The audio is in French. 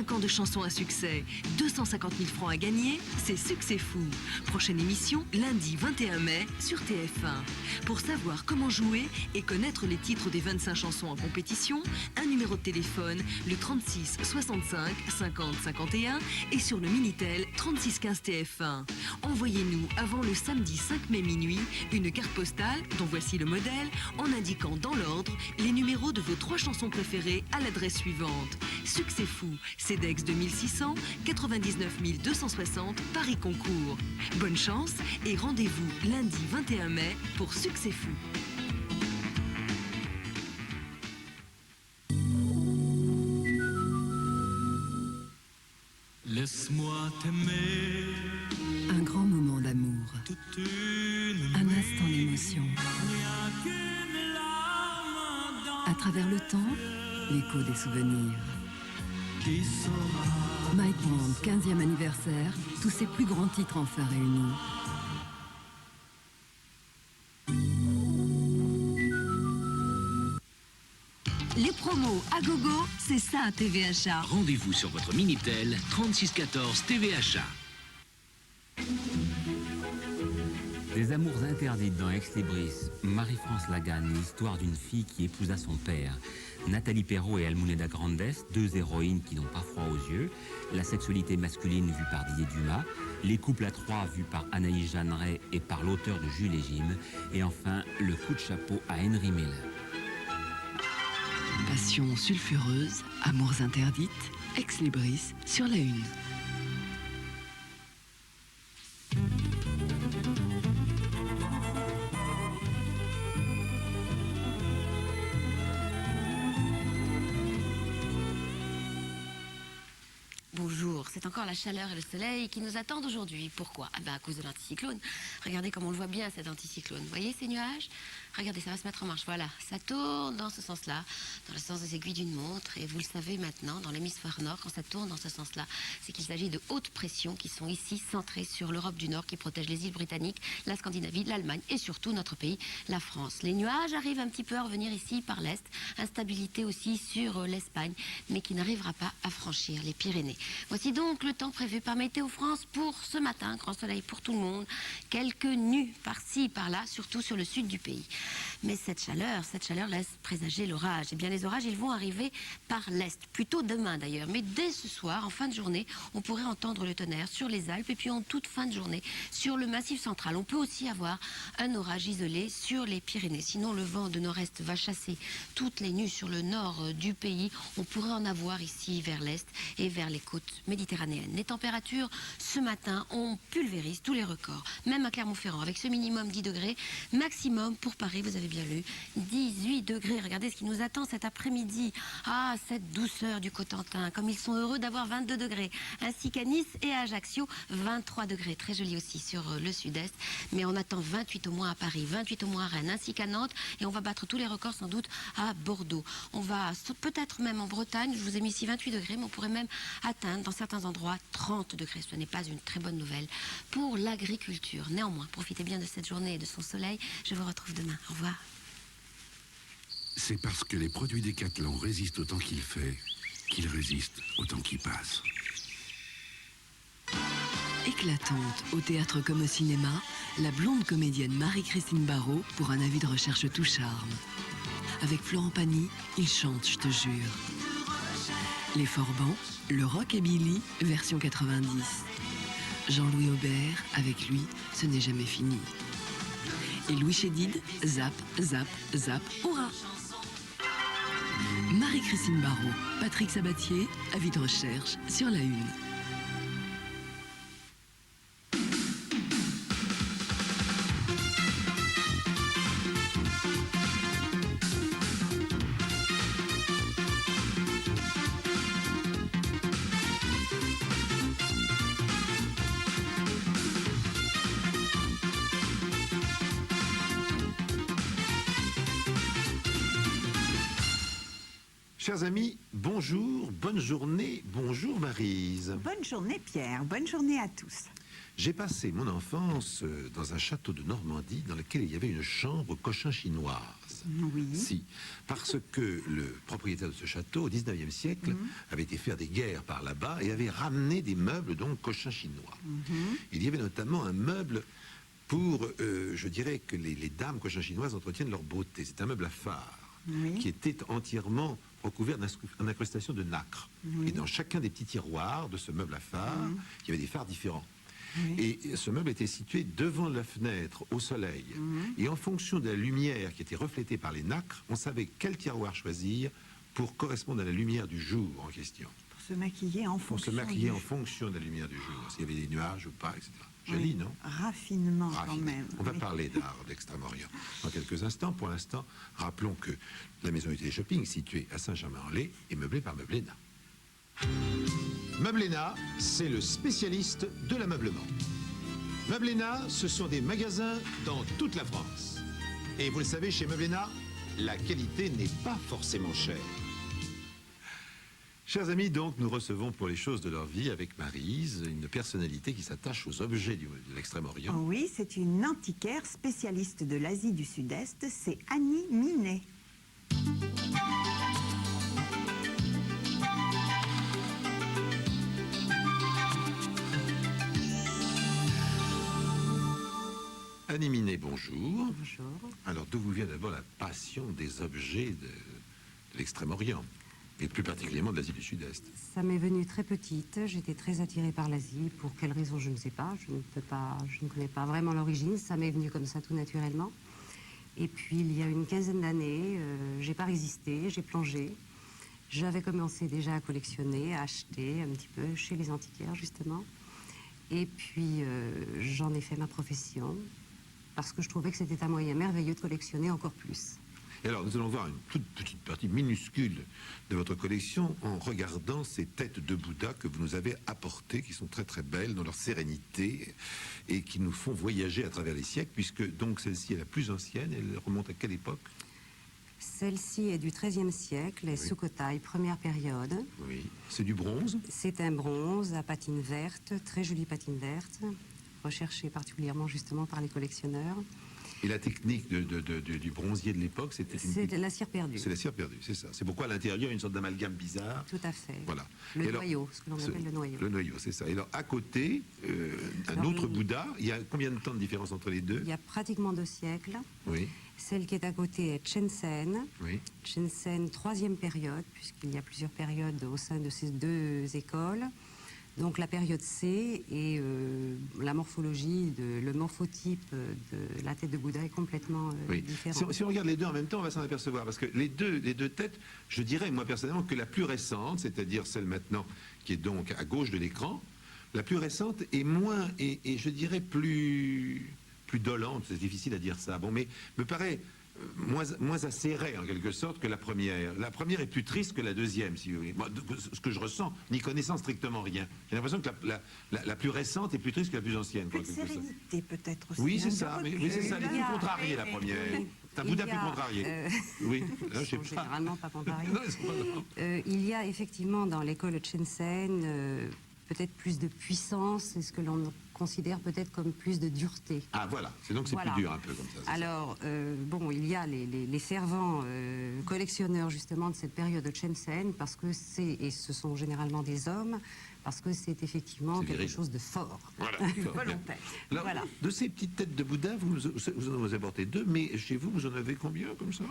5 ans de chansons à succès, 250 000 francs à gagner, c'est Succès Fou. Prochaine émission, lundi 21 mai sur TF1. Pour savoir comment jouer et connaître les titres des 25 chansons en compétition, un numéro de téléphone, le 36 65 50 51 et sur le Minitel 36 15 TF1. Envoyez-nous avant le samedi 5 mai minuit une carte postale dont voici le modèle en indiquant dans l'ordre les numéros de vos 3 chansons préférées à l'adresse suivante. Succès Fou, CEDEX 2600 99 260 Paris Concours. Bonne chance et rendez-vous lundi 21 mai pour Succès Fou. Laisse-moi t'aimer. Un grand moment d'amour. Un instant d'émotion. À travers le temps, l'écho des souvenirs. Mike Brand, 15e anniversaire, tous ses plus grands titres enfin réunis. Les promos à gogo, c'est ça TVHA. Rendez-vous sur votre Minitel 3614 TVHA. Des amours interdites dans Ex-Libris, Marie-France Laganne, l'histoire d'une fille qui épousa son père. Nathalie Perrault et Almuneda Grandes, 2 héroïnes qui n'ont pas froid aux yeux. La sexualité masculine vue par Didier Dumas. Les couples à 3 vus par Anaïs Jeanneret et par l'auteur de Jules et Jim. Et enfin, le coup de chapeau à Henry Miller. Passion sulfureuse, amours interdites, Ex-Libris sur la Une. Bonjour, c'est encore la chaleur et le soleil qui nous attendent aujourd'hui. Pourquoi? À cause de l'anticyclone. Regardez comme on le voit bien cet anticyclone. Vous voyez ces nuages? Regardez, ça va se mettre en marche. Voilà, ça tourne dans ce sens-là, dans le sens des aiguilles d'une montre. Et vous le savez maintenant, dans l'hémisphère nord, quand ça tourne dans ce sens-là, c'est qu'il s'agit de hautes pressions qui sont ici centrées sur l'Europe du Nord, qui protège les îles britanniques, la Scandinavie, l'Allemagne et surtout notre pays, la France. Les nuages arrivent un petit peu à revenir ici par l'est. Instabilité aussi sur l'Espagne, mais qui n'arrivera pas à franchir les Pyrénées. Voici donc le temps prévu par Météo France pour ce matin. Grand soleil pour tout le monde. Quelques nus par-ci, par-là, surtout sur le sud du pays. Mais cette chaleur laisse présager l'orage. Eh bien, les orages, ils vont arriver par l'est, plutôt demain d'ailleurs. Mais dès ce soir, en fin de journée, on pourrait entendre le tonnerre sur les Alpes et puis en toute fin de journée sur le Massif central. On peut aussi avoir un orage isolé sur les Pyrénées. Sinon, le vent de nord-est va chasser toutes les nues sur le nord du pays. On pourrait en avoir ici vers l'est et vers les côtes méditerranéennes. Les températures, ce matin, on pulvérise tous les records. Même à Clermont-Ferrand, avec ce minimum 10 degrés, maximum pour Paris, vous avez bien lu, 18 degrés. Regardez ce qui nous attend cet après-midi. Ah, cette douceur du Cotentin, comme ils sont heureux d'avoir 22 degrés. Ainsi qu'à Nice et à Ajaccio, 23 degrés. Très joli aussi sur le sud-est. Mais on attend 28 au moins à Paris, 28 au moins à Rennes, ainsi qu'à Nantes. Et on va battre tous les records sans doute à Bordeaux. On va peut-être même en Bretagne, je vous ai mis ici 28 degrés, mais on pourrait même atteindre dans certains endroits 30 degrés. Ce n'est pas une très bonne nouvelle pour l'agriculture. Néanmoins, profitez bien de cette journée et de son soleil. Je vous retrouve demain. Au revoir. C'est parce que les produits Décathlon résistent au temps qu'il fait qu'ils résistent au temps qui passe. Éclatante, au théâtre comme au cinéma, la blonde comédienne Marie-Christine Barrault pour un avis de recherche tout charme. Avec Florent Pagny, il chante, je te jure. Les Forbans, le rock et Billy, version 90. Jean-Louis Aubert, avec lui, ce n'est jamais fini. Et Louis Chédid, zap, zap, zap, hurrah! Marie-Christine Barrault, Patrick Sabatier, avis de recherche sur la Une. Chers amis, bonjour, bonne journée, bonjour Maryse. Bonne journée Pierre, bonne journée à tous. J'ai passé mon enfance dans un château de Normandie dans lequel il y avait une chambre cochin-chinoise. Oui. Si, parce que le propriétaire de ce château, au 19e siècle, avait été faire des guerres par là-bas et avait ramené des meubles, donc cochin-chinois. Il y avait notamment un meuble pour, je dirais que les dames cochin-chinoises entretiennent leur beauté. C'est un meuble à phare qui était entièrement recouvert d'incrustations de nacre. Et dans chacun des petits tiroirs de ce meuble à phare, il y avait des phares différents. Et ce meuble était situé devant la fenêtre, au soleil. Et en fonction de la lumière qui était reflétée par les nacres, on savait quel tiroir choisir pour correspondre à la lumière du jour en question. Pour se maquiller en fonction. Pour se maquiller en fonction de la lumière du jour, s'il y avait des nuages ou pas, etc. Joli, non? Raffinement quand même. On va parler d'art d'Extrême-Orient dans quelques instants. Pour l'instant, rappelons que la maison du téléshopping, située à Saint-Germain-en-Laye, est meublée par Meublena. Meublena, c'est le spécialiste de l'ameublement. Meublena, ce sont des magasins dans toute la France. Et vous le savez, chez Meublena, la qualité n'est pas forcément chère. Chers amis, donc, nous recevons pour les choses de leur vie avec Maryse, une personnalité qui s'attache aux objets de l'Extrême-Orient. Oui, c'est une antiquaire spécialiste de l'Asie du Sud-Est, c'est Annie Minet. Annie Minet, bonjour. Bonjour. Alors, d'où vous vient d'abord la passion des objets de l'Extrême-Orient, et plus particulièrement de l'Asie du Sud-Est? Ça m'est venu très petite, j'étais très attirée par l'Asie, pour quelle raison je ne sais pas, je ne connais pas vraiment l'origine, ça m'est venu comme ça tout naturellement. Et puis il y a une quinzaine d'années, j'ai pas résisté, j'ai plongé. J'avais commencé déjà à collectionner, à acheter un petit peu chez les antiquaires justement. Et puis j'en ai fait ma profession, parce que je trouvais que c'était un moyen merveilleux de collectionner encore plus. Et alors, nous allons voir une toute petite partie minuscule de votre collection en regardant ces têtes de Bouddha que vous nous avez apportées, qui sont très très belles dans leur sérénité et qui nous font voyager à travers les siècles, puisque donc celle-ci est la plus ancienne. Elle remonte à quelle époque? Celle-ci est du XIIIe siècle, est Sukhothai, première période. Oui, c'est du bronze? C'est un bronze à patine verte, très jolie patine verte, recherchée particulièrement justement par les collectionneurs. Et la technique du bronzier de l'époque, c'était C'est la cire perdue. C'est la cire perdue, c'est ça. C'est pourquoi à l'intérieur, il y a une sorte d'amalgame bizarre. Tout à fait. Voilà. Le noyau, ce que l'on appelle le noyau. Le noyau, c'est ça. Et alors, à côté, un autre Bouddha, il y a combien de temps de différence entre les deux? Il y a pratiquement 2 siècles. Oui. Celle qui est à côté est Chensen. Oui. Chensen, 3e période, puisqu'il y a plusieurs périodes au sein de ces 2 écoles. Donc la période C et la morphologie, le morphotype de la tête de Bouddha est complètement différent. Si on regarde les deux en même temps, on va s'en apercevoir. Parce que les deux têtes, je dirais moi personnellement que la plus récente, c'est-à-dire celle maintenant qui est donc à gauche de l'écran, la plus récente est moins, et je dirais plus dolente, c'est difficile à dire ça, bon, mais me paraît moins acérée en quelque sorte que la première. La première est plus triste que la deuxième, si vous voulez. Moi, ce que je ressens, n'y connaissant strictement rien. J'ai l'impression que la plus récente est plus triste que la plus ancienne. Plus de sérénité peut-être aussi. Oui, c'est ça, mais c'est ça, elle est plus contrariée la première. C'est un Bouddha plus contrarié. Oui, là, je sais pas. Généralement pas contrarié. Il y a effectivement dans l'école Chensen peut-être plus de puissance, c'est ce que l'on considère peut-être comme plus de dureté. Ah voilà, c'est donc c'est plus dur un peu comme ça. Alors, bon, il y a les fervents collectionneurs justement de cette période de Chensen, parce que et ce sont généralement des hommes, parce que c'est effectivement quelque chose de fort. Voilà. Volontaire. Alors, de ces petites têtes de Bouddha, vous en avez apporté 2, mais chez vous, vous en avez combien comme ça?